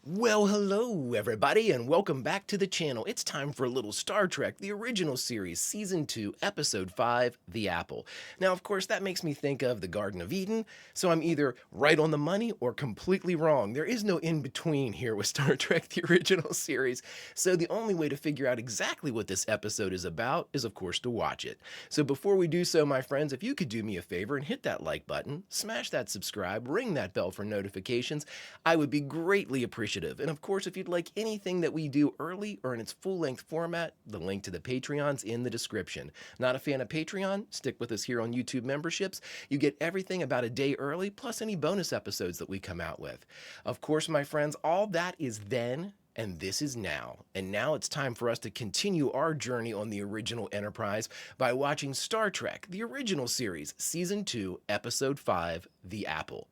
Well, hello everybody, and welcome back to the channel. It's time for a little Star Trek, the original series, Season 2, Episode 5, The Apple. Now, of course, that makes me think of the Garden of Eden, so I'm either right on the money or completely wrong. There is no in-between here with Star Trek, the original series, so the only way to figure out exactly what this episode is about is, of course, to watch it. So before we do so, my friends, if you could do me a favor and hit that like button, smash that subscribe, ring that bell for notifications, I would be greatly appreciative. And of course, if you'd like anything that we do early or in its full-length format, the link to the Patreon's in the description. Not a fan of Patreon? Stick with us here on YouTube memberships. You get everything about a day early, plus any bonus episodes that we come out with. Of course, my friends, all that is then, and this is now. And now it's time for us to continue our journey on the original Enterprise by watching Star Trek, the original series, Season 2, Episode 5, The Apple.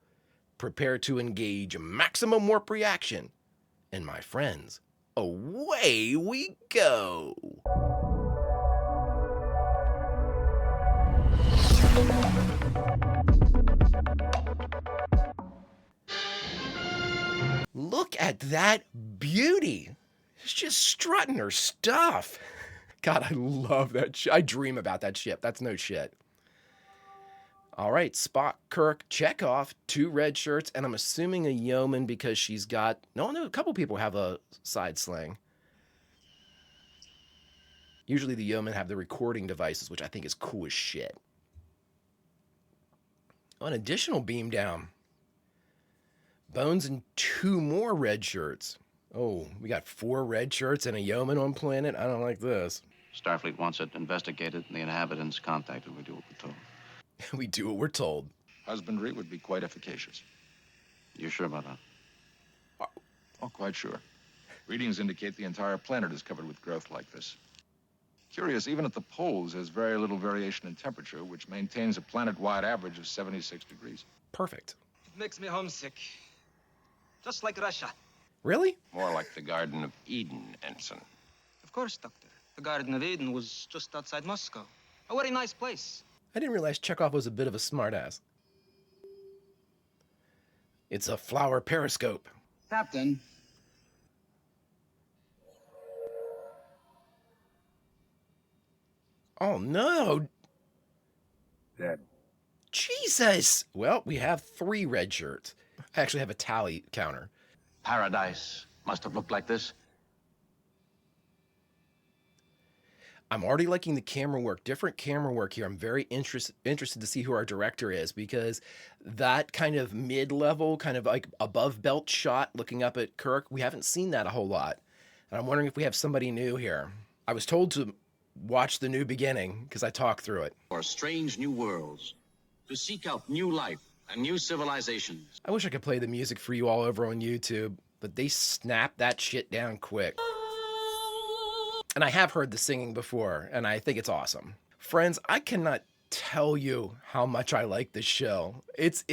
Prepare to engage maximum warp reaction. And my friends, away we go! Look at that beauty! She's just strutting her stuff. God, I love that I dream about that ship. That's no shit. All right, Spock, Kirk, Chekhov, 2 red shirts, and I'm assuming a yeoman because she's got... No, a couple people have a side sling. Usually the yeomen have the recording devices, which I think is cool as shit. Oh, an additional beam down. Bones and 2 more red shirts. Oh, we got 4 red shirts and a yeoman on planet? I don't like this. Starfleet wants it investigated and the inhabitants contacted. We do what we're told. We do what we're told. Husbandry would be quite efficacious. You sure about that? Oh, quite sure. Readings indicate the entire planet is covered with growth like this. Curious, even at the poles, there's very little variation in temperature, which maintains a planet-wide average of 76 degrees. Perfect. It makes me homesick. Just like Russia. Really? More like the Garden of Eden, Ensign. Of course, Doctor. The Garden of Eden was just outside Moscow. A very nice place. I didn't realize Chekhov was a bit of a smartass. It's a flower periscope. Captain. Oh, no. Dead. Jesus! Well, we have 3 red shirts. I actually have a tally counter. Paradise must have looked like this. I'm already liking the camera work, different camera work here. I'm very interested to see who our director is, because that kind of mid-level, kind of like above belt shot looking up at Kirk, we haven't seen that a whole lot. And I'm wondering if we have somebody new here. I was told to watch the new beginning because I talked through it. For strange new worlds, to seek out new life and new civilizations. I wish I could play the music for you all over on YouTube, but they snap that shit down quick. And I have heard the singing before, and I think it's awesome. Friends, I cannot tell you how much I like this show. It's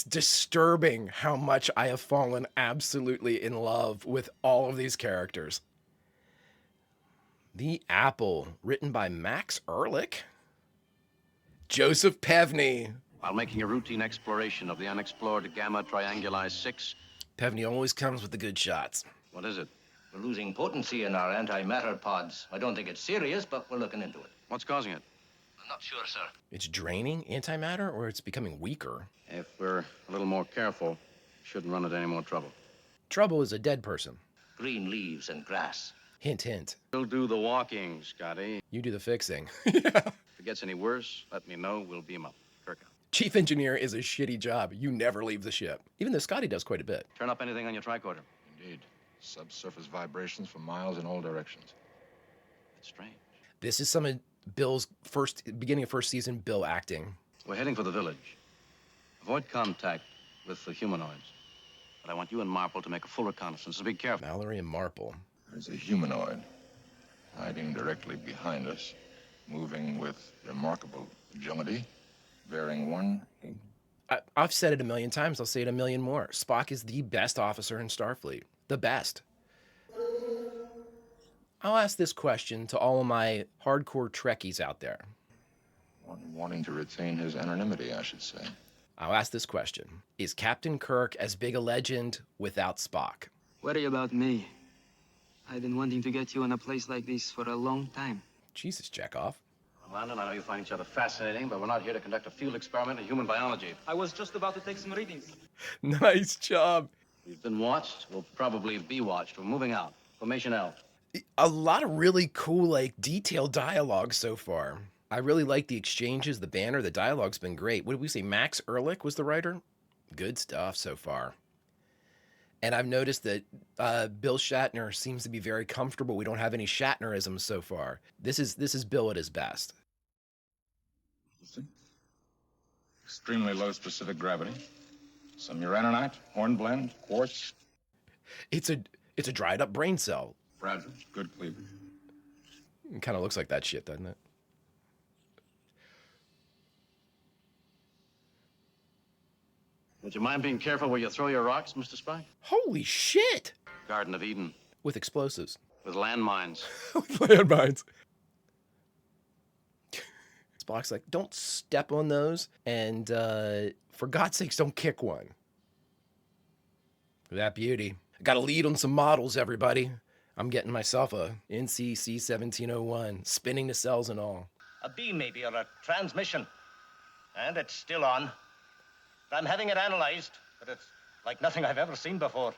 disturbing how much I have fallen absolutely in love with all of these characters. The Apple, written by Max Ehrlich. Joseph Pevney. While making a routine exploration of the unexplored Gamma Trianguli 6. Pevney always comes with the good shots. What is it? We're losing potency in our antimatter pods. I don't think it's serious, but we're looking into it. What's causing it? I'm not sure, sir. It's draining antimatter, or it's becoming weaker? If we're a little more careful, shouldn't run into any more trouble. Trouble is a dead person. Green leaves and grass. Hint, hint. We'll do the walking, Scotty. You do the fixing. If it gets any worse, let me know. We'll beam up. Kirk out. Chief engineer is a shitty job. You never leave the ship. Even though Scotty does quite a bit. Turn up anything on your tricorder. Indeed. Subsurface vibrations for miles in all directions. It's strange. This is some of Bill's beginning of first season Bill acting. We're heading for the village. Avoid contact with the humanoids. But I want you and Marple to make a full reconnaissance, so be careful. Mallory and Marple. There's a humanoid hiding directly behind us, moving with remarkable agility, bearing one. I've said it a million times. I'll say it a million more. Spock is the best officer in Starfleet. The best. I'll ask this question to all of my hardcore Trekkies out there. One wanting to retain his anonymity, I should say. I'll ask this question. Is Captain Kirk as big a legend without Spock? Worry about me. I've been wanting to get you in a place like this for a long time. Jesus, Chekhov. Landon, I know you find each other fascinating, but we're not here to conduct a field experiment in human biology. I was just about to take some readings. Nice job. We've been watched. We'll probably be watched. We're moving out. Formation L. A lot of really cool, like, detailed dialogue so far. I really like the exchanges, the banner, the dialogue's been great. What did we say? Max Ehrlich was the writer? Good stuff so far. And I've noticed that Bill Shatner seems to be very comfortable. We don't have any Shatnerisms so far. This is Bill at his best. Extremely low specific gravity. Some uraninite, hornblende, quartz. It's a dried up brain cell. Fragile. Good cleavage. It kind of looks like that shit, doesn't it? Would you mind being careful where you throw your rocks, Mr. Spock? Holy shit! Garden of Eden. With explosives. With landmines. With landmines. Spock's like, don't step on those, and for God's sakes, don't kick one. That beauty. I got a lead on some models, everybody. I'm getting myself a NCC-1701, spinning the cells and all. A beam, maybe, or a transmission. And it's still on. I'm having it analyzed, but it's like nothing I've ever seen before.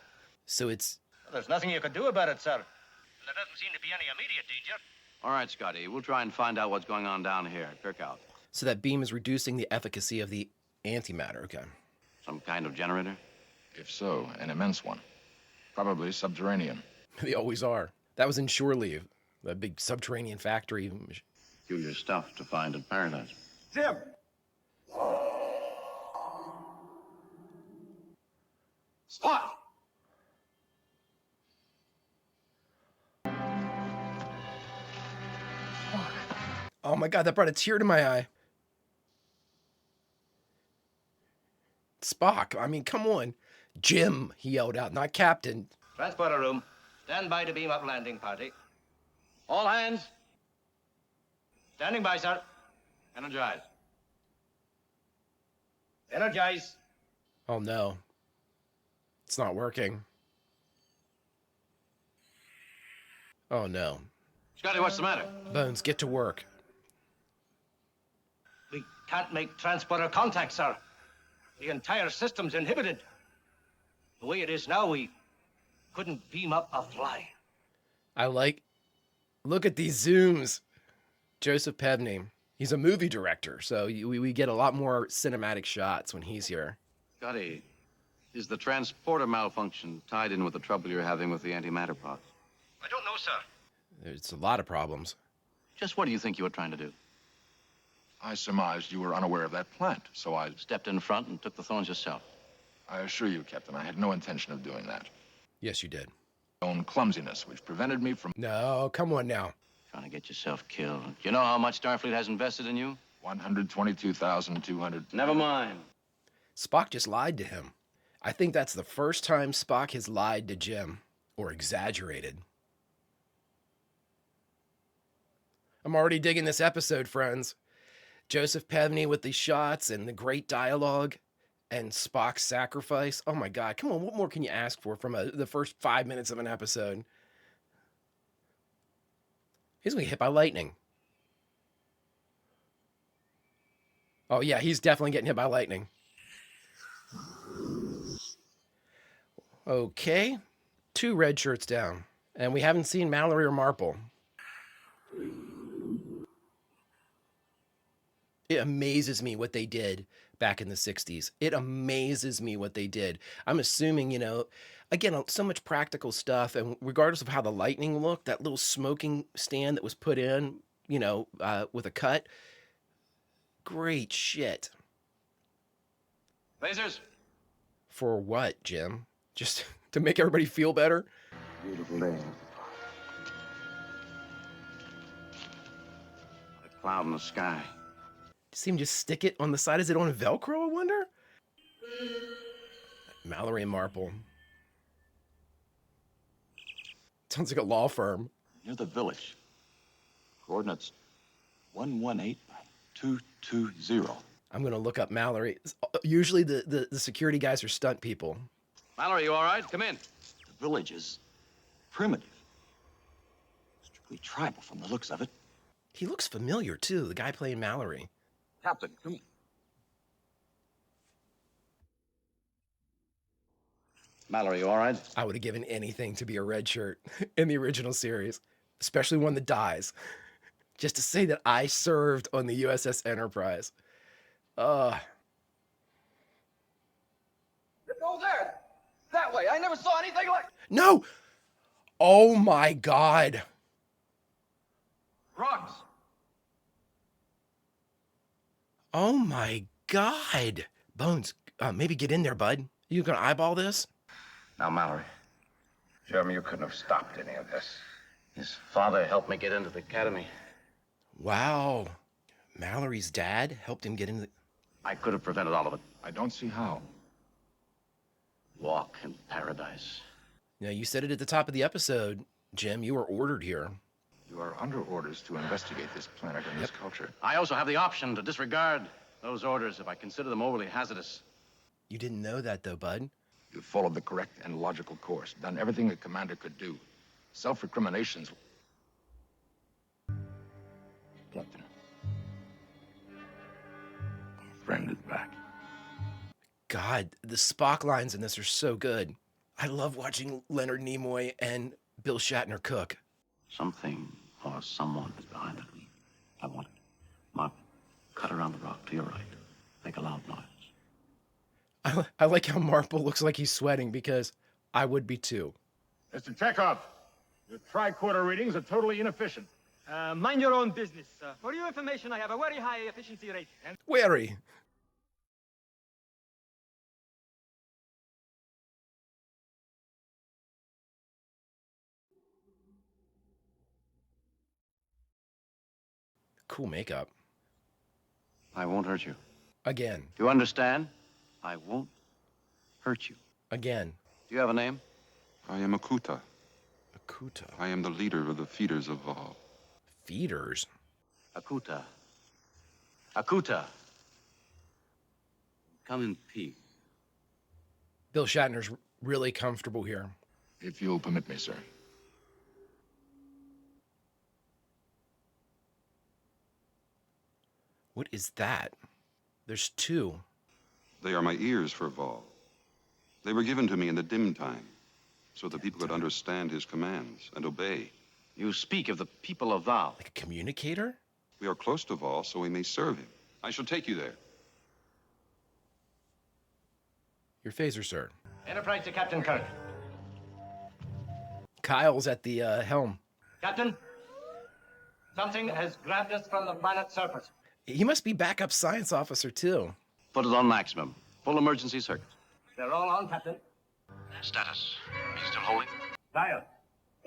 So it's... There's nothing you can do about it, sir. And there doesn't seem to be any immediate danger. All right, Scotty. We'll try and find out what's going on down here. Kirk out. So that beam is reducing the efficacy of the antimatter, okay. Some kind of generator? If so, an immense one. Probably subterranean. They always are. That was in Shore Leave, that big subterranean factory. Peculiar stuff to find in paradise. Jim! Spot! Oh my God, that brought a tear to my eye. Spock, I mean, come on. Jim, he yelled out, not Captain. Transporter room. Stand by to beam up landing party. All hands. Standing by, sir. Energize. Energize. Oh no. It's not working. Oh no. Scotty, what's the matter? Bones, get to work. We can't make transporter contact, sir. The entire system's inhibited. The way it is now, we couldn't beam up a fly. Look at these zooms. Joseph Pevney. He's a movie director, so we get a lot more cinematic shots when he's here. Scotty, is the transporter malfunction tied in with the trouble you're having with the antimatter pods? I don't know, sir. There's a lot of problems. Just what do you think you were trying to do? I surmised you were unaware of that plant, so I Stepped in front and took the thorns yourself. I assure you, Captain, I had no intention of doing that. Yes, you did. Own clumsiness, which prevented me from No, come on now. Trying to get yourself killed. You know how much Starfleet has invested in you? 122,200. Never mind. Spock just lied to him. I think that's the first time Spock has lied to Jim, or exaggerated. I'm already digging this episode, friends. Joseph Pevney with the shots and the great dialogue and Spock's sacrifice. Oh my God, come on, what more can you ask for from the first 5 minutes of an episode? He's gonna get hit by lightning. Oh yeah, he's definitely getting hit by lightning. Okay, 2 red shirts down. And we haven't seen Mallory or Marple. It amazes me what they did back in the 60s. It amazes me what they did. I'm assuming, you know, again, so much practical stuff. And regardless of how the lightning looked, that little smoking stand that was put in, you know, with a cut. Great shit. Lasers. For what, Jim? Just to make everybody feel better? Beautiful day. A cloud in the sky. See him just stick it on the side. Is it on Velcro, I wonder? Mallory and Marple. Sounds like a law firm. Near the village. Coordinates 118 by 220. I'm going to look up Mallory. Usually the security guys are stunt people. Mallory, you all right? Come in. The village is primitive. Strictly tribal from the looks of it. He looks familiar, too, the guy playing Mallory. Captain, come. Mallory, you all right? I would have given anything to be a red shirt in the original series, especially one that dies. Just to say that I served on the USS Enterprise. Go there! That way! I never saw anything like... No! Oh my God. Rocks! Oh my God. Bones, maybe get in there, bud. You gonna eyeball this? Now, Mallory, Show me you couldn't have stopped any of this. his father helped me get into the academy. Wow. Mallory's dad helped him get into the... I could have prevented all of it. I don't see how. Walk in paradise. Now, you said it at the top of the episode, Jim. You were ordered here. You are under orders to investigate this planet and this culture. I also have the option to disregard those orders if I consider them overly hazardous. You didn't know that, though, bud. You followed the correct and logical course, done everything a commander could do. Self-recriminations. Captain. Our friend is back. God, the Spock lines in this are so good. I love watching Leonard Nimoy and Bill Shatner cook. Something or someone is behind it. I want it. Mark, cut around the rock to your right. Make a loud noise. I like how Marple looks like he's sweating because I would be too. Mr. Chekhov, your tricorder readings are totally inefficient. Mind your own business. For your information, I have a very high efficiency rate. Wary. Cool makeup. I won't hurt you. Again. Do you understand? I won't hurt you. Again. Do you have a name? I am Akuta. Akuta. I am the leader of the feeders of Val. Feeders? Akuta. Akuta. Come in peace. Bill Shatner's really comfortable here. If you'll permit me, sir. What is that? There's two. They are my ears for Val. They were given to me in the dim time, so that people could understand his commands and obey. You speak of the people of Val. Like a communicator? We are close to Val, so we may serve him. I shall take you there. Your phaser, sir. Enterprise to Captain Kirk. Kyle's at the helm. Captain, something has grabbed us from the planet's surface. He must be backup science officer, too. Put it on maximum. Full emergency circuit. They're all on, Captain. Status. Are you still holding? Dial.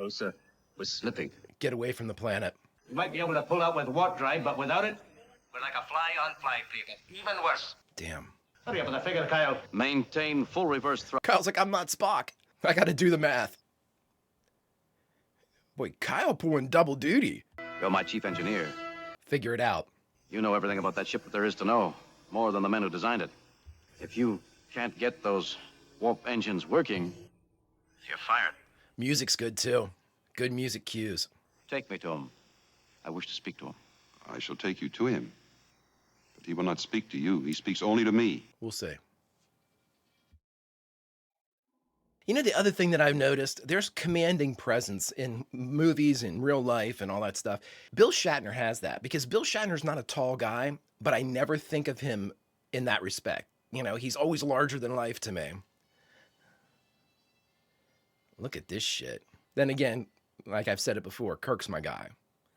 Oh, sir. We're slipping. Get away from the planet. We might be able to pull out with warp drive, but without it, we're like a fly on fly paper. Even worse. Damn. Hurry up with the figure, Kyle. Maintain full reverse thrust. Kyle's like, I'm not Spock. I gotta do the math. Boy, Kyle pulling double duty. You're my chief engineer. Figure it out. You know everything about that ship that there is to know. More than the men who designed it. If you can't get those warp engines working, you're fired. Music's good, too. Good music cues. Take me to him. I wish to speak to him. I shall take you to him. But he will not speak to you. He speaks only to me. We'll see. You know, the other thing that I've noticed, there's commanding presence in movies and real life and all that stuff. Bill Shatner has that because Bill Shatner's not a tall guy, but I never think of him in that respect. You know, he's always larger than life to me. Look at this shit. Then again, like I've said it before, Kirk's my guy.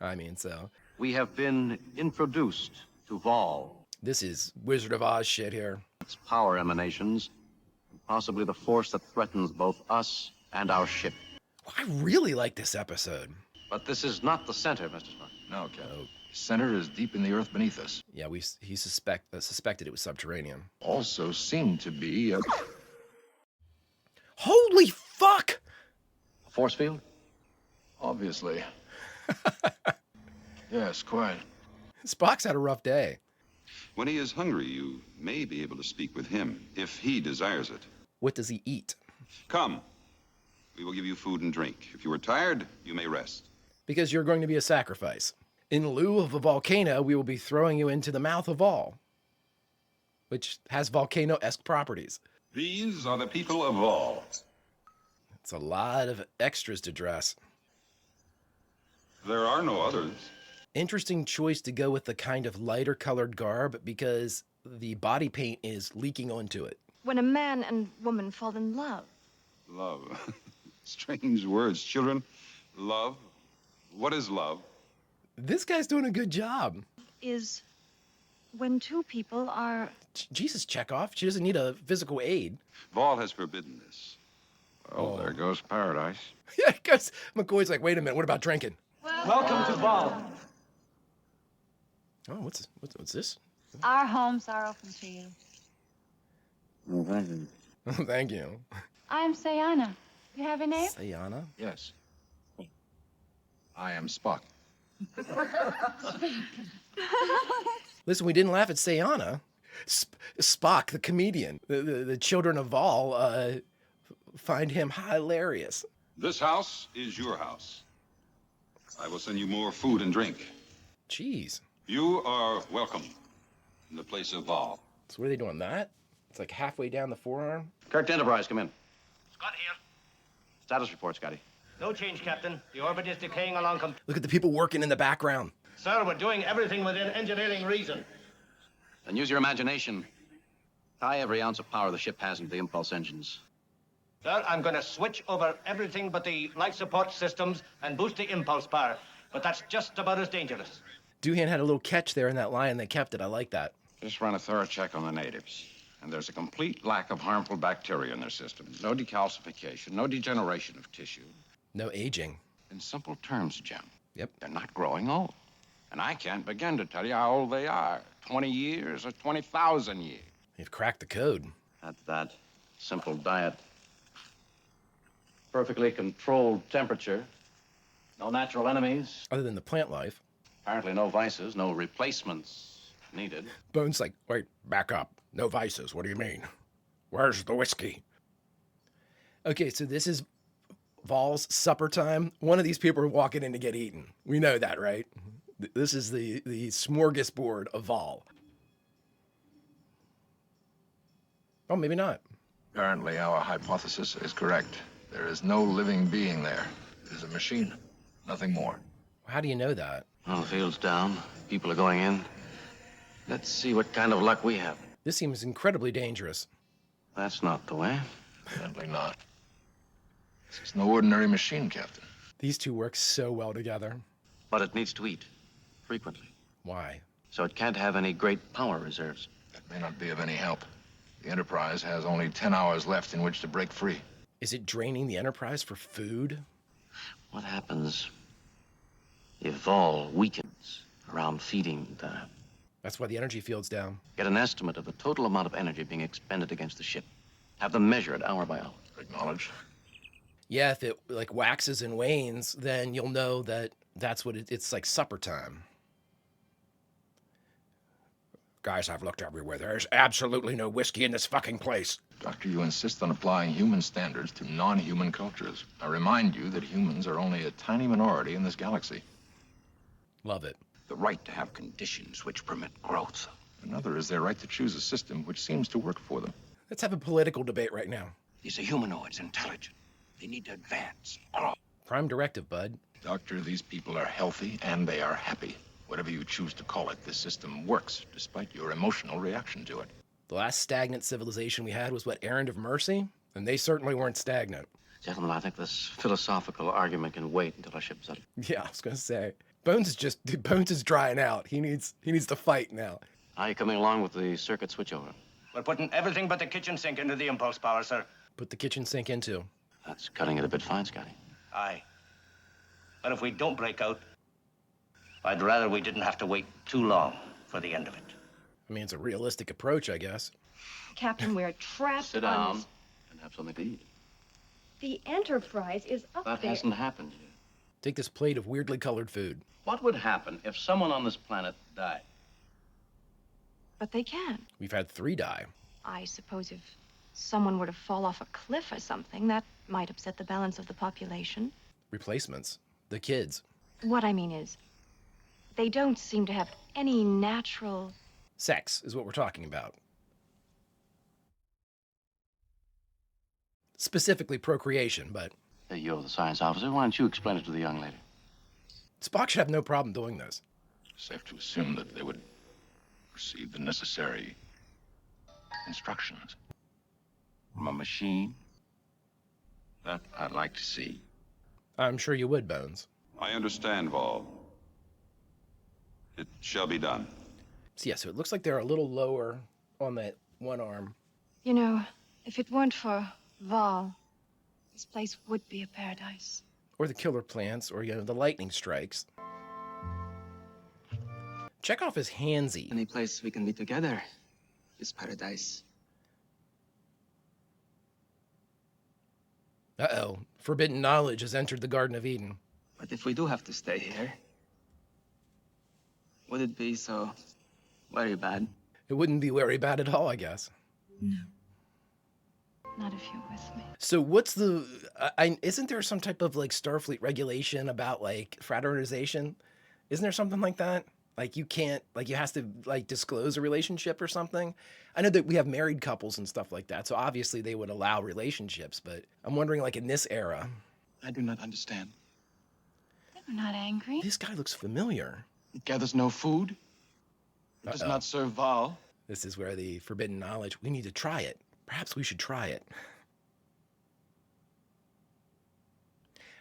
I mean, so. We have been introduced to Val. This is Wizard of Oz shit here. Its power emanations. Possibly the force that threatens both us and our ship. I really like this episode. But this is not the center, Mr. Spock. No, Captain. Center is deep in the earth beneath us. Yeah, he suspected it was subterranean. Also seemed to be a... Holy fuck! A force field? Obviously. Yes, quite. Spock's had a rough day. When he is hungry, you may be able to speak with him, if he desires it. What does he eat? Come. We will give you food and drink. If you are tired, you may rest. Because you're going to be a sacrifice. In lieu of a volcano, we will be throwing you into the mouth of Vol, which has volcano-esque properties. These are the people of Vol. It's a lot of extras to dress. There are no others. Interesting choice to go with the kind of lighter colored garb because the body paint is leaking onto it. When a man and woman fall in love. Love. Strange words, children. Love. What is love? This guy's doing a good job. Is when two people are... Jesus, Chekhov. She doesn't need a physical aid. Vol has forbidden this. Oh, there goes paradise. Yeah, because McCoy's like, wait a minute, what about drinking? Welcome to Vol. Oh, what's this? Our homes are open to you. Oh, thank you. Thank you. I'm Sayana. You have a name? Sayana? Yes. I am Spock. Listen, we didn't laugh at Sayana. Spock, the comedian. The children of Vol find him hilarious. This house is your house. I will send you more food and drink. Jeez. You are welcome in the place of Vol. So what are they doing, that? It's like halfway down the forearm? Kirk to Enterprise, come in. Scott here. Status report, Scotty. No change, Captain. The orbit is decaying along. Look at the people working in the background. Sir, we're doing everything within engineering reason. Then use your imagination. Tie every ounce of power the ship has into the impulse engines. Sir, I'm going to switch over everything but the life support systems and boost the impulse power. But that's just about as dangerous. Doohan had a little catch there in that line. They kept it. I like that. Just run a thorough check on the natives. And there's a complete lack of harmful bacteria in their system. No decalcification, no degeneration of tissue. No aging. In simple terms, Jim. Yep. They're not growing old. And I can't begin to tell you how old they are. 20 years or 20,000 years. You've cracked the code. Add to that, simple diet. Perfectly controlled temperature. No natural enemies. Other than the plant life. Apparently no vices, no replacements needed. Bones like, wait, back up. No vices. What do you mean? Where's the whiskey? Okay, so this is Vol's supper time. One of these people are walking in to get eaten. We know that, right? This is the smorgasbord of Vol. Oh, maybe not. Apparently, our hypothesis is correct. There is no living being there. It is a machine. Nothing more. How do you know that? Well, the field's down. People are going in. Let's see what kind of luck we have. This seems incredibly dangerous. That's not the way. Evidently not. This is no ordinary machine, Captain. These two work so well together. But it needs to eat. Frequently. Why? So it can't have any great power reserves. That may not be of any help. The Enterprise has only 10 hours left in which to break free. Is it draining the Enterprise for food? What happens if Vol weakens around feeding time? That's why the energy field's down. Get an estimate of the total amount of energy being expended against the ship. Have them measure it hour by hour. Acknowledged. Yeah, if it like waxes and wanes, then you'll know that that's what it's like supper time. Guys, I've looked everywhere. There's absolutely no whiskey in this fucking place. Doctor, you insist on applying human standards to non-human cultures. I remind you that humans are only a tiny minority in this galaxy. Love it. The right to have conditions which permit growth. Another is their right to choose a system which seems to work for them. Let's have a political debate right now. These are humanoids, intelligent. They need to advance, grow. Prime directive, bud. Doctor, these people are healthy and they are happy. Whatever you choose to call it, this system works, despite your emotional reaction to it. The last stagnant civilization we had was, what, Errand of Mercy? And they certainly weren't stagnant. Gentlemen, I think this philosophical argument can wait until our ship's out. Yeah, I was going to say. Bones is drying out. He needs to fight now. Are you coming along with the circuit switchover? We're putting everything but the kitchen sink into the impulse power, sir. Put the kitchen sink into. That's cutting it a bit fine, Scotty. Aye. But if we don't break out, I'd rather we didn't have to wait too long for the end of it. I mean, it's a realistic approach, I guess. Captain, we're trapped. Sit down and have something to eat. The Enterprise is up That there. hasn't happened yet. Take this plate of weirdly colored food. What would happen if someone on this planet died? But they can. We've had 3 die. I suppose if someone were to fall off a cliff or something, that might upset the balance of the population. Replacements. The kids. What I mean is, they don't seem to have any natural... Sex is what we're talking about. Specifically procreation, but... Hey, you're the science officer. Why don't you explain it to the young lady? Spock should have no problem doing this. Safe to assume that they would receive the necessary instructions From a machine? That I'd like to see. I'm sure you would, Bones. I understand, Vol. It shall be done. So yeah, so it looks like they're a little lower on that one arm. You know, if it weren't for Val, this place would be a paradise. Or the killer plants, or, you know, the lightning strikes. Chekhov is handsy. Any place we can be together is paradise. Uh-oh. Forbidden knowledge has entered the Garden of Eden. But if we do have to stay here, would it be so very bad? It wouldn't be very bad at all, I guess. No. Not if you're with me. So what's the... isn't there some type of, like, Starfleet regulation about, like, fraternization? Isn't there something like that? Like, you can't... Like, you have to, like, disclose a relationship or something? I know that we have married couples and stuff like that, so obviously they would allow relationships, but I'm wondering, like, in this era... I do not understand. We're not angry. This guy looks familiar. It gathers no food. It does not serve Val. This is where the forbidden knowledge... We need to try it. Perhaps we should try it.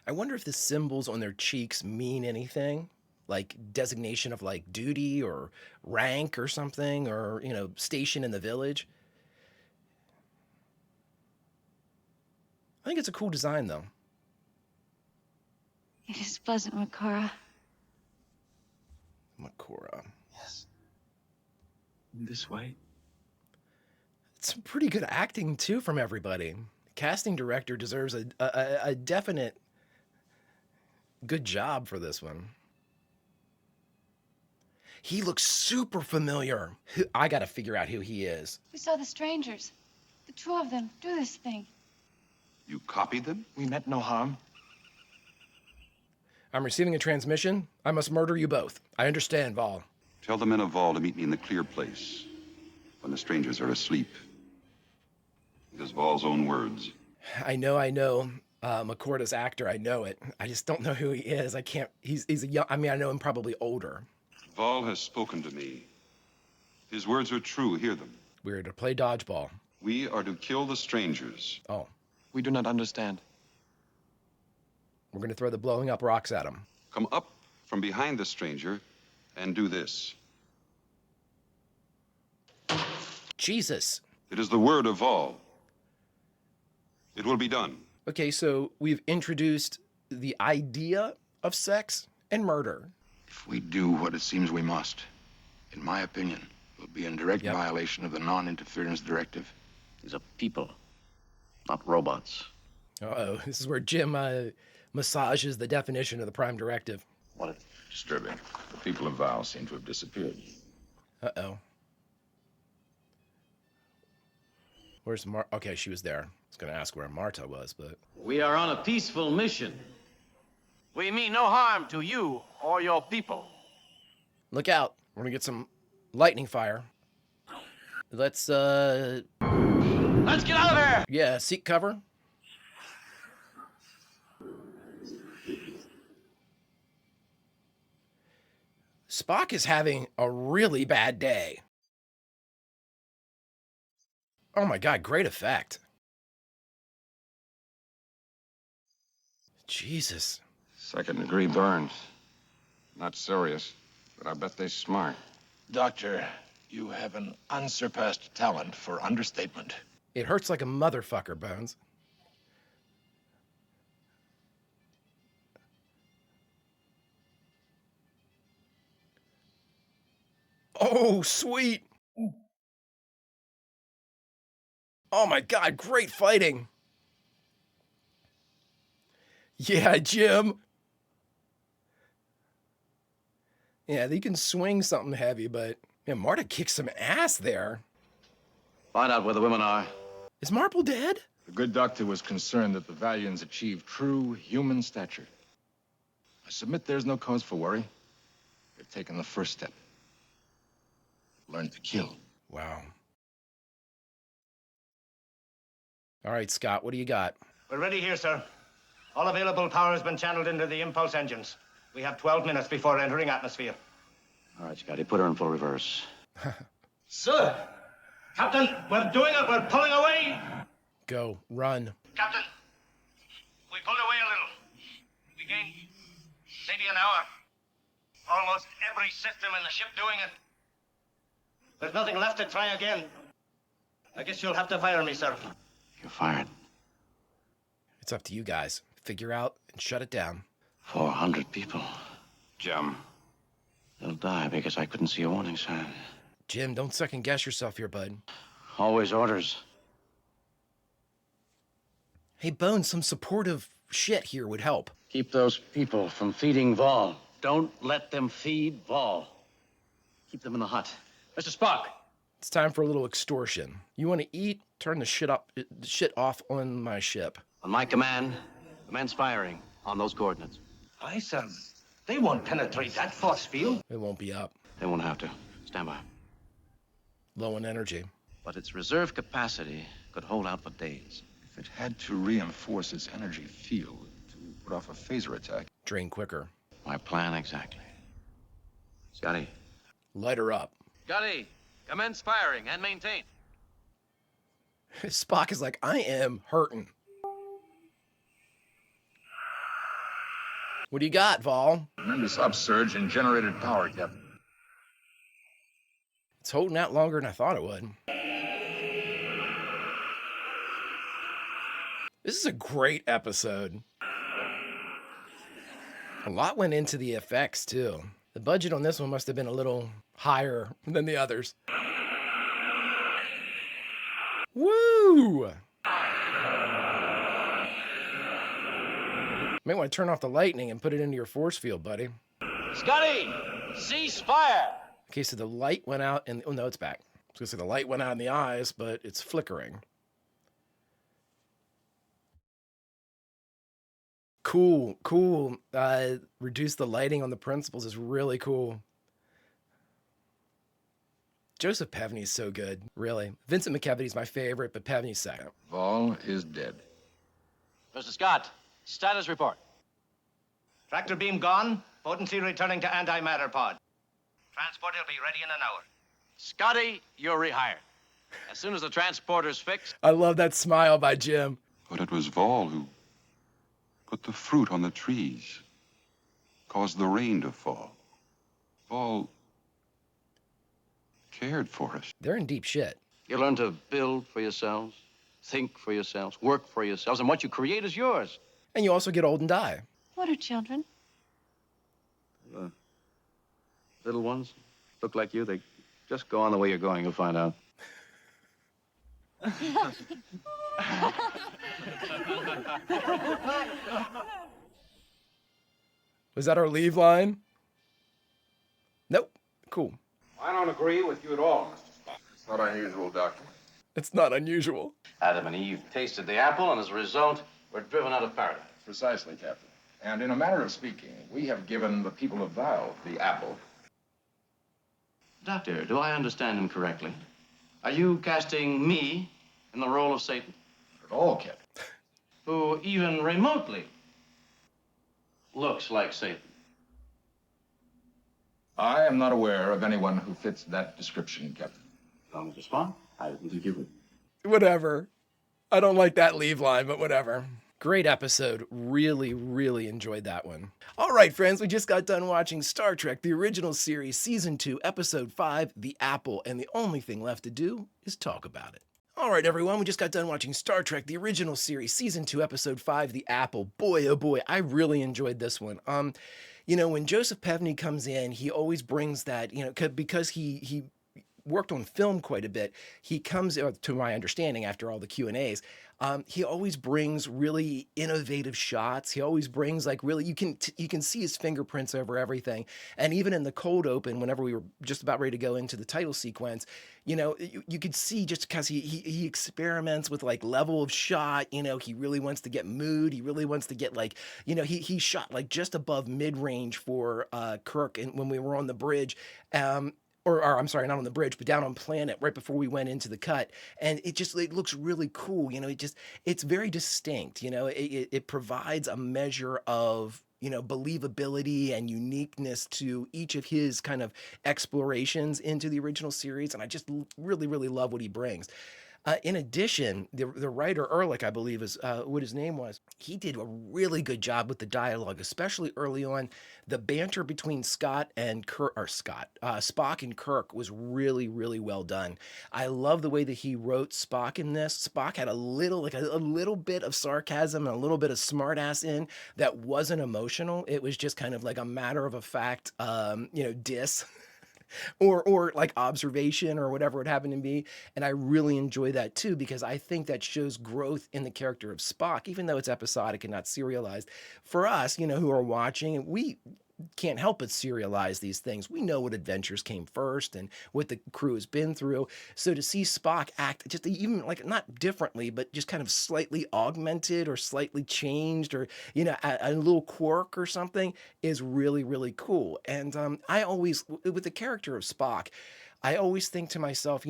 I wonder if the symbols on their cheeks mean anything, like designation of like duty or rank or something, or, you know, station in the village. I think it's a cool design, though. It is pleasant, Makora. Makora. Yes. In this way. It's some pretty good acting, too, from everybody. Casting director deserves a definite good job for this one. He looks super familiar. I gotta figure out who he is. We saw the strangers. The 2 of them do this thing. You copied them? We meant no harm. I'm receiving a transmission. I must murder you both. I understand, Vol. Tell the men of Vol to meet me in the clear place when the strangers are asleep. It is Vol's own words. I know. McCorda's actor, I know it. I just don't know who he is. I can't, he's a young, I mean, I know him probably older. Vol has spoken to me. His words are true, hear them. We're to play dodgeball. We are to kill the strangers. Oh. We do not understand. We're gonna throw the blowing up rocks at him. Come up from behind the stranger and do this. Jesus. It is the word of Vol. It will be done. Okay, so we've introduced the idea of sex and murder. If we do what it seems we must, in my opinion, we'll be in direct violation of the non-interference directive. These are people, not robots. Uh-oh, this is where Jim massages the definition of the Prime Directive. What? Disturbing. The people of Val seem to have disappeared. Uh-oh. Where's okay, she was there. I was gonna ask where Marta was, but... We are on a peaceful mission. We mean no harm to you or your people. Look out. We're gonna get some lightning fire. Let's get out of here! Yeah, seek cover. Spock is having a really bad day. Oh my God, great effect. Jesus. Second-degree burns. Not serious, but I bet they're smart. Doctor, you have an unsurpassed talent for understatement. It hurts like a motherfucker, Bones. Oh, sweet. Oh my God, great fighting. Yeah, Jim. Yeah, they can swing something heavy, but Man, Marta kicked some ass there. Find out where the women are. Is Marple dead? The good doctor was concerned that the Valians achieved true human stature. I submit there's no cause for worry. They've taken the first step. Learn to kill. Wow. All right, Scott, what do you got? We're ready here, sir. All available power has been channeled into the impulse engines. We have 12 minutes before entering atmosphere. All right, Scotty, put her in full reverse. Sir! Captain, we're doing it. We're pulling away. Go, run. Captain, we pulled away a little. We gained maybe an hour. Almost every system in the ship doing it. There's nothing left to try again. I guess you'll have to fire me, sir. You're fired. It's up to you guys. Figure out and shut it down. 400 people. Jim. They'll die because I couldn't see a warning sign. Jim, don't second guess yourself here, bud. Always orders. Hey, Bones, some supportive shit here would help. Keep those people from feeding Vol. Don't let them feed Vol. Keep them in the hut. Mr. Spock! It's time for a little extortion. You want to eat? Turn the shit off on my ship. On my command, commence firing on those coordinates. Aye, sir. They won't penetrate that force field. It won't be up. They won't have to. Stand by. Low on energy. But its reserve capacity could hold out for days. If it had to reinforce its energy field to put off a phaser attack. Drain quicker. My plan exactly. Scotty. Light her up. Scotty, commence firing and maintain. Spock is like, I am hurting. What do you got, Vol? Tremendous upsurge in generated power, Captain. It's holding out longer than I thought it would. This is a great episode. A lot went into the effects, too. The budget on this one must have been a little higher than the others. Woo! Might want to turn off the lightning and put it into your force field, buddy. Scotty, cease fire. Okay, so the light went out and... Oh, no, it's back. I was going to say the light went out in the eyes, but it's flickering. Cool. Reduce the lighting on the principles is really cool. Joseph Pevney's so good, really. Vincent McKevity's my favorite, but Pevney's second. Vol is dead. Mr. Scott, status report. Tractor beam gone. Potency returning to antimatter pod. Transport will be ready in an hour. Scotty, you're rehired. As soon as the transporter's fixed. I love that smile by Jim. But it was Vol who put the fruit on the trees, caused the rain to fall. Vol cared for us. They're in deep shit. You learn to build for yourselves, think for yourselves, work for yourselves, and what you create is yours. And you also get old and die. What are children? Little ones look like you. They just go on the way you're going. You'll find out. Was that our leave line? Nope. Cool. I don't agree with you at all, Mr. Spock. It's not unusual, Doctor. It's not unusual. Adam and Eve tasted the apple, and as a result, were driven out of paradise. Precisely, Captain. And in a manner of speaking, we have given the people of Val the apple. Doctor, do I understand him correctly? Are you casting me in the role of Satan? Not at all, Captain. Who even remotely looks like Satan? I am not aware of anyone who fits that description, Captain. Mr. Spock, I didn't think you would. Whatever. I don't like that leave line, but whatever. Great episode. Really, really enjoyed that one. All right, friends, we just got done watching Star Trek, the original series, Season 2, Episode 5, The Apple, and the only thing left to do is talk about it. All right, everyone, we just got done watching Star Trek, the original series, Season 2, Episode 5, The Apple. Boy, oh boy, I really enjoyed this one. You know, when Joseph Pevney comes in, he always brings that, you know, because he worked on film quite a bit. He comes, to my understanding, after all the Q&As, he always brings really innovative shots. He always brings like really you can see his fingerprints over everything. And even in the cold open, whenever we were just about ready to go into the title sequence, you could see just because he experiments with like level of shot. He really wants to get mood. He really wants to get like he shot like just above mid range for Kirk, and when we were on the bridge. Or I'm sorry, not on the bridge, but down on Planet right before we went into the cut. And it looks really cool. It's very distinct. It provides a measure of, believability and uniqueness to each of his kind of explorations into the original series. And I just really, really love what he brings. In addition, the writer Ehrlich, I believe is what his name was, he did a really good job with the dialogue, especially early on. The banter between Spock and Kirk was really, really well done. I love the way that he wrote Spock in this. Spock had a little bit of sarcasm and a little bit of smartass in that wasn't emotional. It was just kind of like a matter of a fact, diss. or like observation or whatever it happened to be. And I really enjoy that too, because I think that shows growth in the character of Spock, even though it's episodic and not serialized. For us, who are watching, we can't help but serialize these things. We know what adventures came first and what the crew has been through. So to see Spock act just even like not differently, but just kind of slightly augmented or slightly changed or, a little quirk or something is really, really cool. And I always, with the character of Spock, I always think to myself,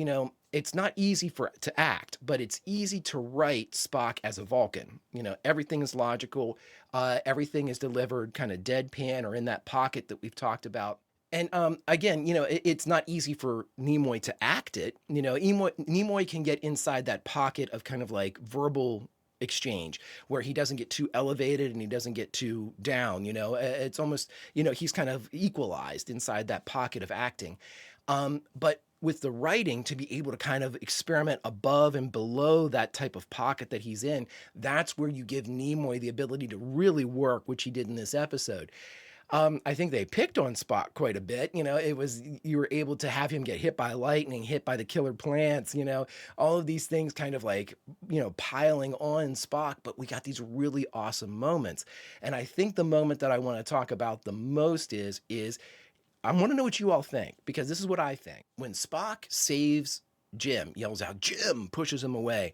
it's not easy to act, but it's easy to write Spock as a Vulcan. Everything is logical. Everything is delivered kind of deadpan or in that pocket that we've talked about. And again, it's not easy for Nimoy to act it. Nimoy can get inside that pocket of kind of like verbal exchange where he doesn't get too elevated and he doesn't get too down. It's almost, he's kind of equalized inside that pocket of acting. But with the writing, to be able to kind of experiment above and below that type of pocket that he's in, that's where you give Nimoy the ability to really work, which he did in this episode. I think they picked on Spock quite a bit. You were able to have him get hit by lightning, hit by the killer plants, all of these things kind of like, piling on Spock, but we got these really awesome moments. And I think the moment that I want to talk about the most is I want to know what you all think, because this is what I think. When Spock saves Jim, yells out, "Jim," pushes him away,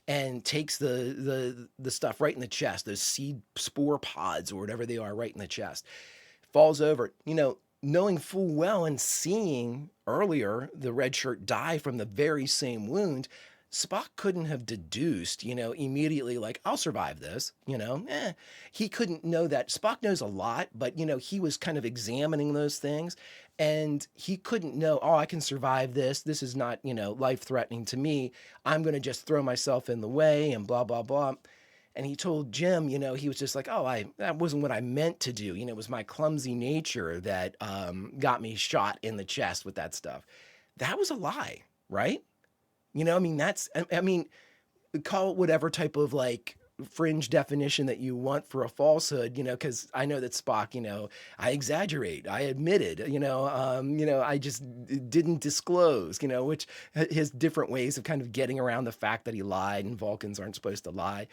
and takes the stuff right in the chest, those seed spore pods or whatever they are right in the chest, falls over, knowing full well and seeing earlier the red shirt die from the very same wound, Spock couldn't have deduced, immediately like, I'll survive this, he couldn't know that. Spock knows a lot, but, he was kind of examining those things and he couldn't know, oh, I can survive this. This is not, life-threatening to me. I'm going to just throw myself in the way and blah, blah, blah. And he told Jim, he was just like, oh, that wasn't what I meant to do. It was my clumsy nature that got me shot in the chest with that stuff. That was a lie, right? Call it whatever type of like fringe definition that you want for a falsehood, because I know that Spock, I exaggerate, I admitted, I just didn't disclose, which his different ways of kind of getting around the fact that he lied and Vulcans aren't supposed to lie.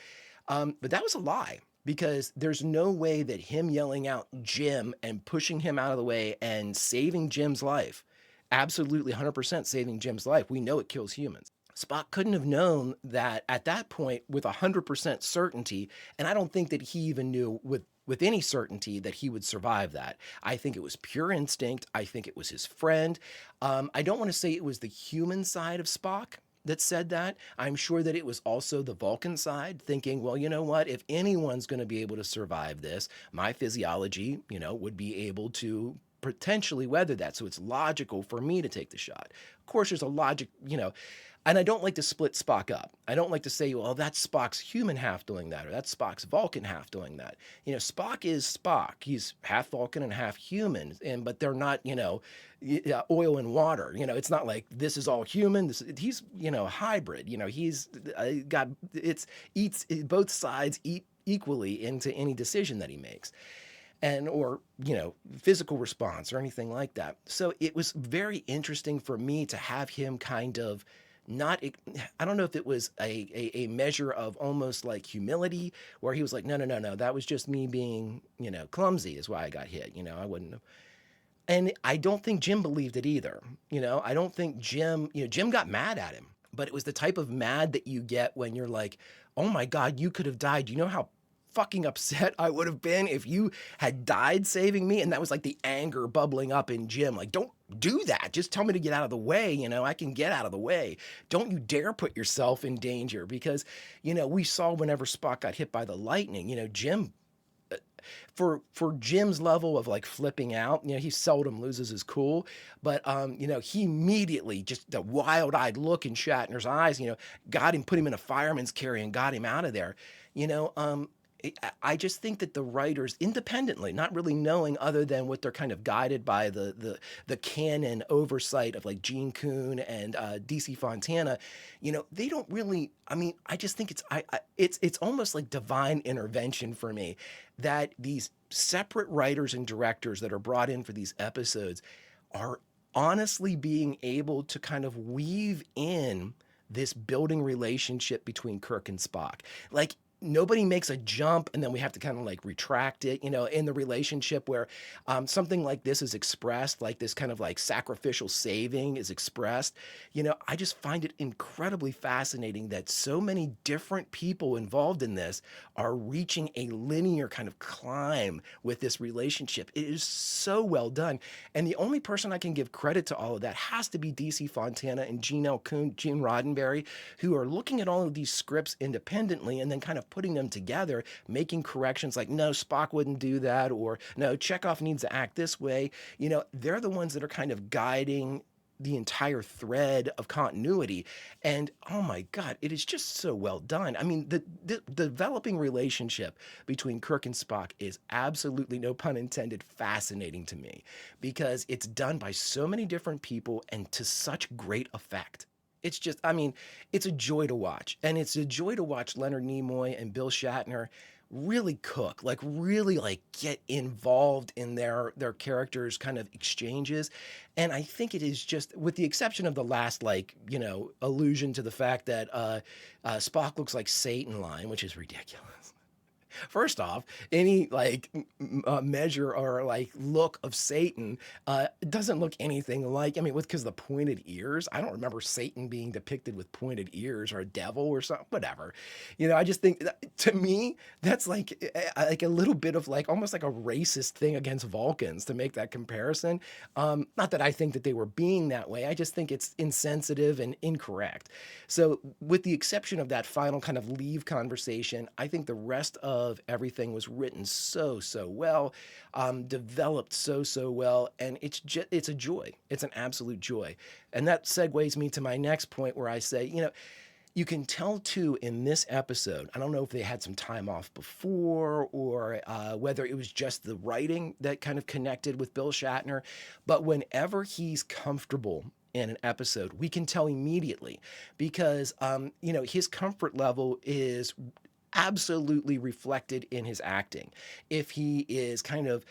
But that was a lie, because there's no way that him yelling out Jim and pushing him out of the way and saving Jim's life, absolutely 100% saving Jim's life. We know it kills humans. Spock couldn't have known that at that point with 100% certainty, and I don't think that he even knew with any certainty that he would survive that. I think it was pure instinct. I think it was his friend. I don't want to say it was the human side of Spock that said that. I'm sure that it was also the Vulcan side thinking, well, you know what, if anyone's going to be able to survive this, my physiology, would be able to potentially weather that. So it's logical for me to take the shot. Of course, there's a logic, and I don't like to split Spock up. I don't like to say, well, that's Spock's human half doing that, or that's Spock's Vulcan half doing that. Spock is Spock. He's half Vulcan and half human, but they're not, oil and water. It's not like this is all human. He's, hybrid. He's eats both sides eat equally into any decision that he makes. and or physical response or anything like that. So it was very interesting for me to have him kind of not, I don't know if it was a measure of almost like humility, where he was like, no, no, no, no, that was just me being, clumsy is why I got hit. I wouldn't have. And I don't think Jim believed it either. I don't think Jim got mad at him, but it was the type of mad that you get when you're like, oh my God, you could have died. Do you know how fucking upset I would have been if you had died saving me? And that was like the anger bubbling up in Jim. Like, don't do that. Just tell me to get out of the way. I can get out of the way. Don't you dare put yourself in danger, because, we saw whenever Spock got hit by the lightning, Jim, for Jim's level of like flipping out, he seldom loses his cool, but he immediately, just the wild-eyed look in Shatner's eyes, got him, put him in a fireman's carry and got him out of there. I just think that the writers independently, not really knowing other than what they're kind of guided by the canon oversight of like Gene Kuhn and DC Fontana, they don't really. I mean, I just think it's almost like divine intervention for me that these separate writers and directors that are brought in for these episodes are honestly being able to kind of weave in this building relationship between Kirk and Spock. Like, nobody makes a jump and then we have to kind of like retract it, in the relationship where something like this is expressed, like this kind of like sacrificial saving is expressed. I just find it incredibly fascinating that so many different people involved in this are reaching a linear kind of climb with this relationship. It is so well done. And the only person I can give credit to all of that has to be DC Fontana and Gene Roddenberry, who are looking at all of these scripts independently and then kind of putting them together, making corrections like, no, Spock wouldn't do that, or no, Chekhov needs to act this way. They're the ones that are kind of guiding the entire thread of continuity. And oh my God, it is just so well done. I mean, the developing relationship between Kirk and Spock is absolutely, no pun intended, fascinating to me, because it's done by so many different people and to such great effect. It's just, I mean, it's a joy to watch. And it's a joy to watch Leonard Nimoy and Bill Shatner really cook, like really like get involved in their characters' kind of exchanges. And I think it is just, with the exception of the last, like, allusion to the fact that Spock looks like Satan line, which is ridiculous. First off, any like measure or like look of Satan doesn't look anything like, I mean, because the pointed ears, I don't remember Satan being depicted with pointed ears, or a devil or something, whatever. I just think to me, that's like a little bit of like almost like a racist thing against Vulcans to make that comparison. Not that I think that they were being that way. I just think it's insensitive and incorrect. So with the exception of that final kind of leave conversation, I think the rest of everything was written so well, developed so well, and it's a joy. It's an absolute joy. And that segues me to my next point, where I say, you can tell too in this episode, I don't know if they had some time off before, or whether it was just the writing that kind of connected with Bill Shatner, but whenever he's comfortable in an episode, we can tell immediately, because his comfort level is absolutely reflected in his acting. If he is kind of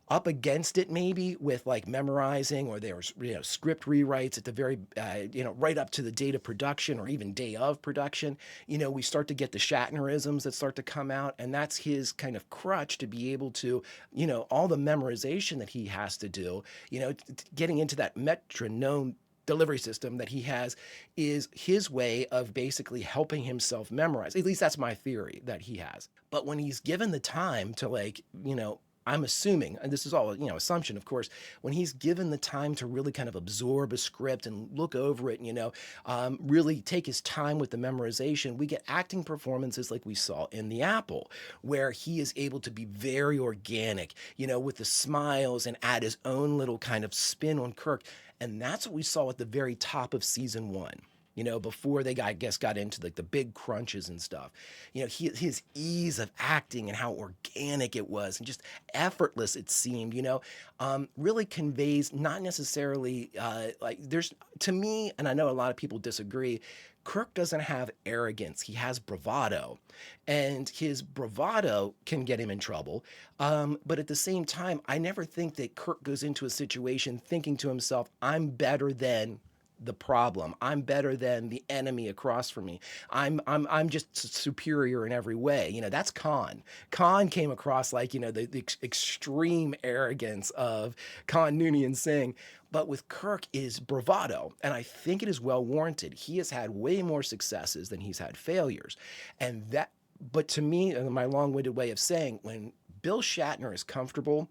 up against it, maybe with like memorizing, or there's script rewrites at the very right up to the date of production, or even day of production, we start to get the Shatnerisms that start to come out, and that's his kind of crutch to be able to, all the memorization that he has to do, getting into that metronome delivery system that he has is his way of basically helping himself memorize. At least that's my theory that he has. But when he's given the time to, like, I'm assuming, and this is all, assumption, of course, when he's given the time to really kind of absorb a script and look over it, really take his time with the memorization, we get acting performances like we saw in The Apple, where he is able to be very organic, with the smiles, and add his own little kind of spin on Kirk. And that's what we saw at the very top of season 1. Before they got into like the big crunches and stuff, his ease of acting and how organic it was and just effortless it seemed, really conveys not necessarily like there's, to me, and I know a lot of people disagree, Kirk doesn't have arrogance. He has bravado. And his bravado can get him in trouble. But at the same time, I never think that Kirk goes into a situation thinking to himself, I'm better than the problem. I'm better than the enemy across from me. I'm just superior in every way. You know, that's Khan. Khan came across like, you know, the extreme arrogance of Khan Noonien Singh. But with Kirk is bravado, and I think it is well warranted. He has had way more successes than he's had failures. And that, but to me, my long-winded way of saying, when Bill Shatner is comfortable,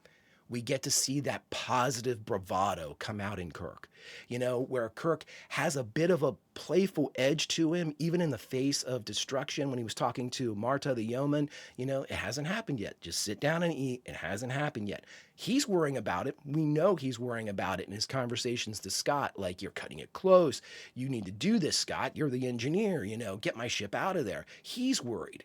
we get to see that positive bravado come out in Kirk. You know, where Kirk has a bit of a playful edge to him, even in the face of destruction. When he was talking to Marta the yeoman, you know, it hasn't happened yet. Just sit down and eat. It hasn't happened yet. He's worrying about it. We know he's worrying about it in his conversations to Scott, like, you're cutting it close. You need to do this, Scott. You're the engineer, you know, get my ship out of there. He's worried.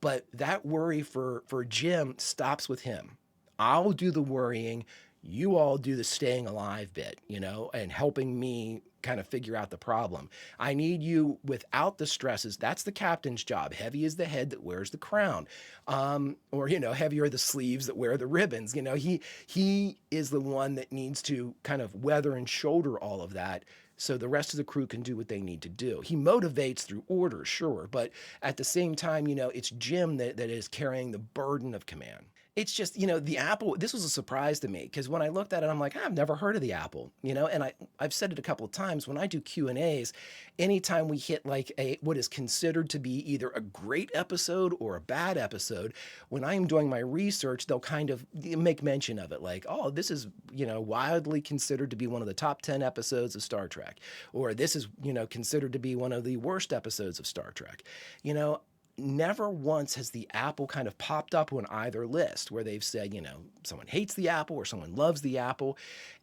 But that worry for Jim stops with him. I'll do the worrying. You all do the staying alive bit, you know, and helping me kind of figure out the problem. I need you without the stresses. That's the captain's job. Heavy is the head that wears the crown. Or, you know, heavy are the sleeves that wear the ribbons. You know, he is the one that needs to kind of weather and shoulder all of that, so the rest of the crew can do what they need to do. He motivates through orders, sure, but at the same time, you know, it's Jim that is carrying the burden of command. It's just, you know, the Apple, this was a surprise to me, because when I looked at it, I'm like, I've never heard of the Apple, you know, and I've said it a couple of times, when I do Q&As, anytime we hit like what is considered to be either a great episode or a bad episode, when I am doing my research, they'll kind of make mention of it, like, oh, this is, you know, widely considered to be one of the top 10 episodes of Star Trek, or this is, you know, considered to be one of the worst episodes of Star Trek. You know, never once has the Apple kind of popped up on either list where they've said, you know, someone hates the Apple or someone loves the Apple.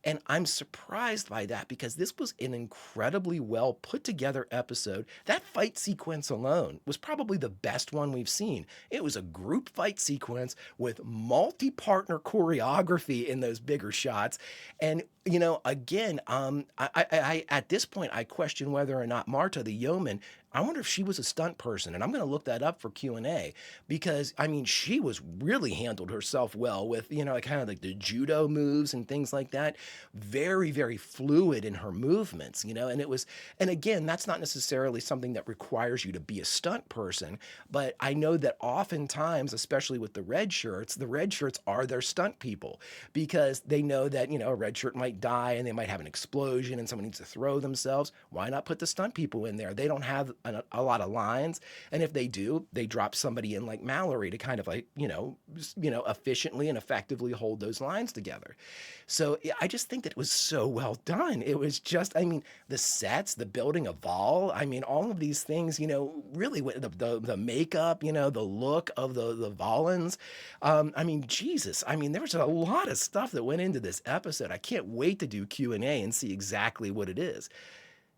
And I'm surprised by that, because this was an incredibly well put together episode. That fight sequence alone was probably the best one we've seen. It was a group fight sequence with multi-partner choreography in those bigger shots. And, you know, again, I at this point, I question whether or not Marta the yeoman, I wonder if she was a stunt person, and I'm going to look that up for Q&A, because, I mean, she was really handled herself well with, you know, kind of like the judo moves and things like that. Very, very fluid in her movements, you know, and it was, and again, that's not necessarily something that requires you to be a stunt person, but I know that oftentimes, especially with the red shirts are their stunt people, because they know that, you know, a red shirt might die and they might have an explosion and someone needs to throw themselves. Why not put the stunt people in there? They don't have a lot of lines, and if they do, they drop somebody in like Mallory to kind of like, you know, efficiently and effectively hold those lines together. So I just think that it was so well done. It was just, I mean, the sets, the building of Vol, I mean, all of these things, you know, really the makeup, you know, the look of the Volans. I mean, Jesus, I mean, there was a lot of stuff that went into this episode. I can't wait to do Q&A and see exactly what it is.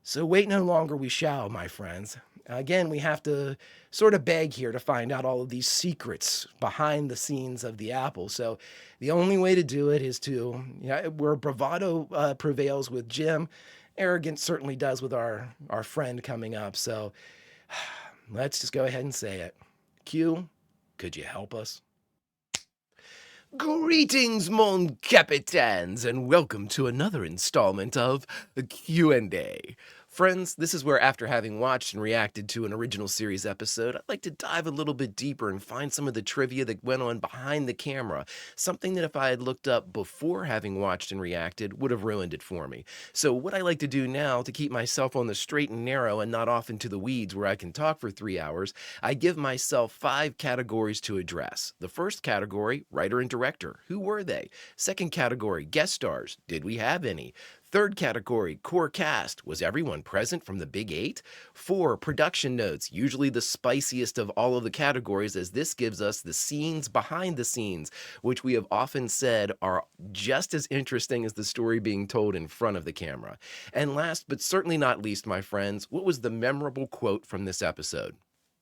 So wait no longer, we shall, my friends. Again, we have to sort of beg here to find out all of these secrets behind the scenes of the Apple. So the only way to do it is to, you know, where bravado prevails with Jim, arrogance certainly does with our friend coming up. So let's just go ahead and say it. Q, could you help us? Greetings, mon capitaines, and welcome to another installment of Q&A. Friends, this is where, after having watched and reacted to an original series episode, I'd like to dive a little bit deeper and find some of the trivia that went on behind the camera, something that if I had looked up before having watched and reacted would have ruined it for me. So what I like to do now, to keep myself on the straight and narrow and not off into the weeds where I can talk for 3 hours, I give myself 5 categories to address. The first category, writer and director. Who were they? Second category, guest stars. Did we have any? Third category, core cast. Was everyone present from the Big 8? 4, production notes, usually the spiciest of all of the categories, as this gives us the scenes behind the scenes, which we have often said are just as interesting as the story being told in front of the camera. And last but certainly not least, my friends, what was the memorable quote from this episode?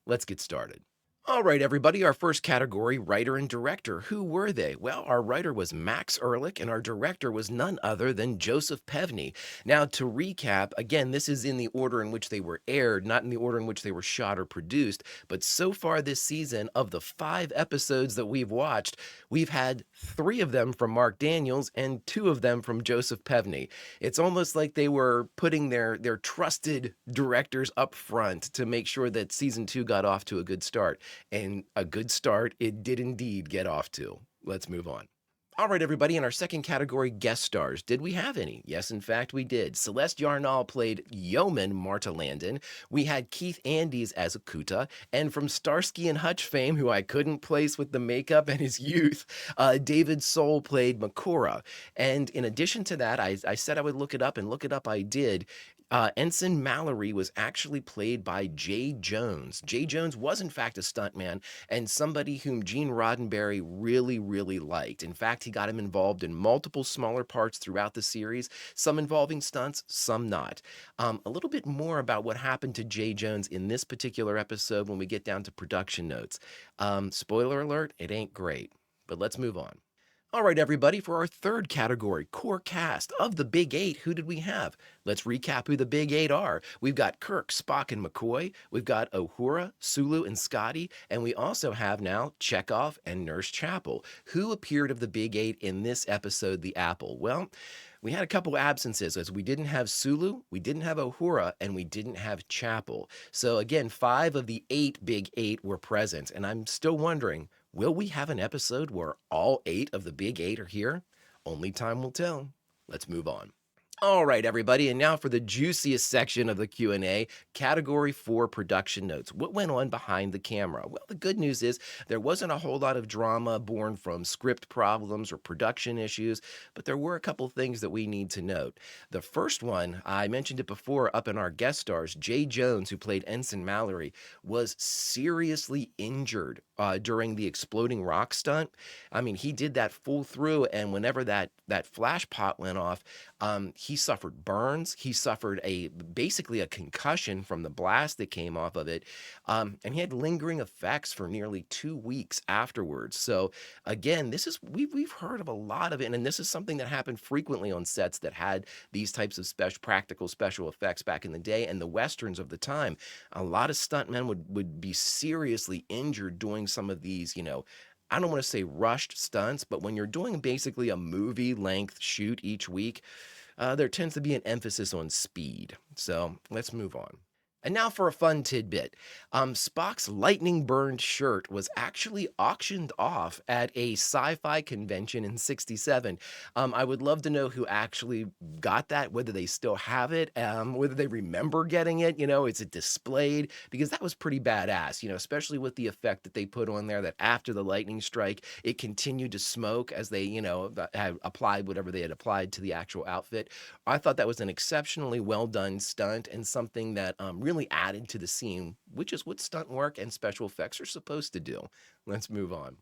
Let's get started. All right, everybody, our first category, writer and director. Who were they? Well, our writer was Max Ehrlich, and our director was none other than Joseph Pevney. Now, to recap, again, this is in the order in which they were aired, not in the order in which they were shot or produced, but so far this season, of the 5 episodes that we've watched, we've had 3 of them from Mark Daniels and 2 of them from Joseph Pevney. It's almost like they were putting their trusted directors up front to make sure that season 2 got off to a good start. And a good start it did indeed get off to. Let's move on. All right, everybody, in our second category, guest stars. Did we have any? Yes, in fact, we did. Celeste Yarnall played Yeoman Marta Landon. We had Keith Andes as Akuta. And from Starsky and Hutch fame, who I couldn't place with the makeup and his youth, David Soul played Makora. And in addition to that, I said I would look it up, and look it up I did. Ensign Mallory was actually played by Jay Jones. Jay Jones was, in fact, a stuntman and somebody whom Gene Roddenberry really, really liked. In fact, he got him involved in multiple smaller parts throughout the series, some involving stunts, some not. A little bit more about what happened to Jay Jones in this particular episode when we get down to production notes. Spoiler alert, it ain't great, but let's move on. All right, everybody, for our third category, core cast of the Big 8, who did we have? Let's recap who the Big 8 are. We've got Kirk, Spock, and McCoy. We've got Uhura, Sulu, and Scotty. And we also have now Chekhov and Nurse Chapel. Who appeared of the Big 8 in this episode, The Apple? Well, we had a couple absences, as we didn't have Sulu, we didn't have Uhura, and we didn't have Chapel. So again, 5 of the 8 Big 8 were present. And I'm still wondering, will we have an episode where all 8 of the Big 8 are here? Only time will tell. Let's move on. All right, everybody, and now for the juiciest section of the Q&A, Category 4 production notes. What went on behind the camera? Well, the good news is there wasn't a whole lot of drama born from script problems or production issues, but there were a couple things that we need to note. The first one, I mentioned it before up in our guest stars, Jay Jones, who played Ensign Mallory, was seriously injured during the exploding rock stunt. I mean, he did that full through, and whenever that flash pot went off, he suffered burns. He suffered basically a concussion from the blast that came off of it, and he had lingering effects for nearly 2 weeks afterwards. So again, we've heard of a lot of it, and this is something that happened frequently on sets that had these types of practical special effects back in the day and the westerns of the time. A lot of stuntmen would be seriously injured doing some of these, I don't want to say rushed stunts, but when you're doing basically a movie length shoot each week, there tends to be an emphasis on speed. So let's move on. And now for a fun tidbit. Spock's lightning burned shirt was actually auctioned off at a sci-fi convention in '67. I would love to know who actually got that, whether they still have it, whether they remember getting it, is it displayed? Because that was pretty badass, especially with the effect that they put on there that after the lightning strike, it continued to smoke as they, had applied whatever they had applied to the actual outfit. I thought that was an exceptionally well done stunt and something that really added to the scene, which is what stunt work and special effects are supposed to do. Let's move on.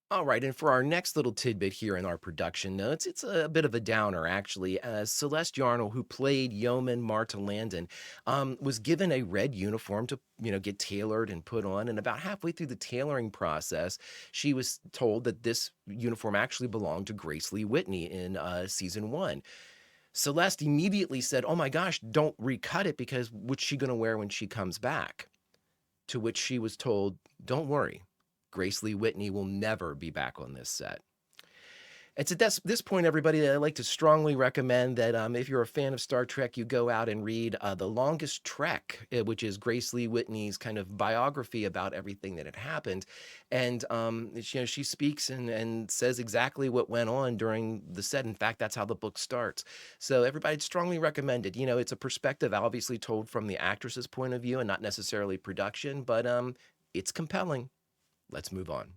All right, and for our next little tidbit here in our production notes, it's a bit of a downer, actually, as Celeste Yarnall, who played Yeoman Marta Landon, was given a red uniform to, get tailored and put on, and about halfway through the tailoring process, she was told that this uniform actually belonged to Grace Lee Whitney in season 1. Celeste immediately said, "Oh my gosh, don't recut it, because what's she going to wear when she comes back?" To which she was told, "Don't worry, Grace Lee Whitney will never be back on this set." It's at this point, everybody, that I'd like to strongly recommend that if you're a fan of Star Trek, you go out and read The Longest Trek, which is Grace Lee Whitney's kind of biography about everything that had happened. And she speaks and says exactly what went on during the set. In fact, that's how the book starts. So everybody, strongly recommended. It's a perspective obviously told from the actress's point of view and not necessarily production, but it's compelling. Let's move on.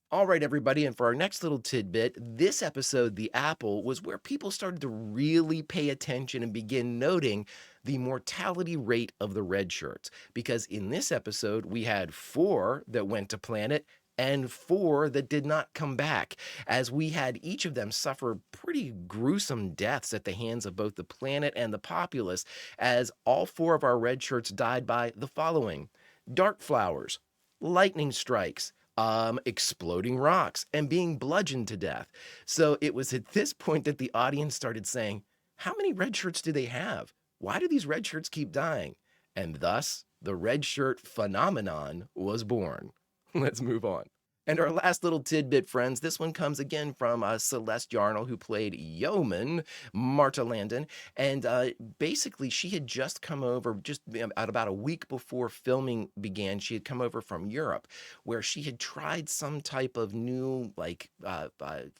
All right, everybody, and for our next little tidbit, this episode, The Apple, was where people started to really pay attention and begin noting the mortality rate of the red shirts. Because in this episode, we had 4 that went to planet and 4 that did not come back, as we had each of them suffer pretty gruesome deaths at the hands of both the planet and the populace, as all 4 of our red shirts died by the following: Dark Flowers, lightning strikes, exploding rocks, and being bludgeoned to death. So it was at this point that the audience started saying, how many red shirts do they have? Why do these red shirts keep dying? And thus, the red shirt phenomenon was born. Let's move on. And our last little tidbit, friends, this one comes again from Celeste Yarnell, who played Yeoman, Marta Landon. And basically, she had just come over, just at about a week before filming began, she had come over from Europe, where she had tried some type of new, like,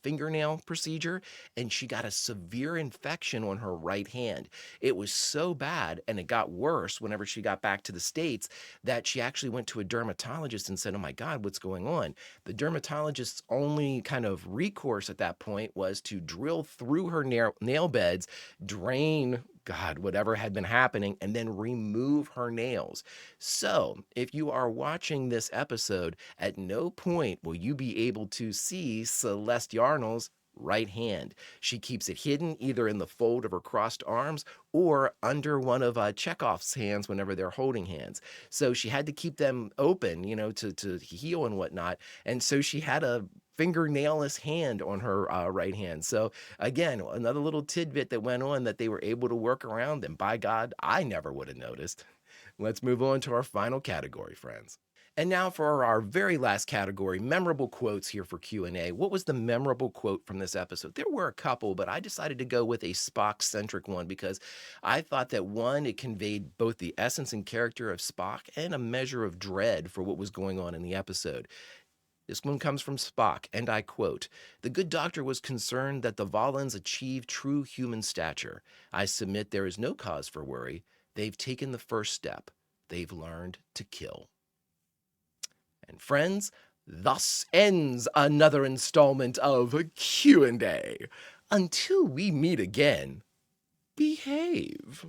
fingernail procedure, and she got a severe infection on her right hand. It was so bad, and it got worse whenever she got back to the States, that she actually went to a dermatologist and said, oh my God, what's going on? The dermatologist's only kind of recourse at that point was to drill through her nail beds, drain, God, whatever had been happening, and then remove her nails. So, if you are watching this episode, at no point will you be able to see Celeste Yarnell's right hand. She keeps it hidden either in the fold of her crossed arms or under one of Chekhov's hands whenever they're holding hands. So she had to keep them open, to heal and whatnot. And so she had a fingernailless hand on her right hand. So again, another little tidbit that went on that they were able to work around. And by God, I never would have noticed. Let's move on to our final category, friends. And now for our very last category, memorable quotes here for Q&A. What was the memorable quote from this episode? There were a couple, but I decided to go with a Spock-centric one because I thought that one, it conveyed both the essence and character of Spock and a measure of dread for what was going on in the episode. This one comes from Spock, and I quote, "The good doctor was concerned that the Volans achieve true human stature. I submit there is no cause for worry. They've taken the first step. They've learned to kill." And friends, thus ends another installment of Q&A. Until we meet again, behave.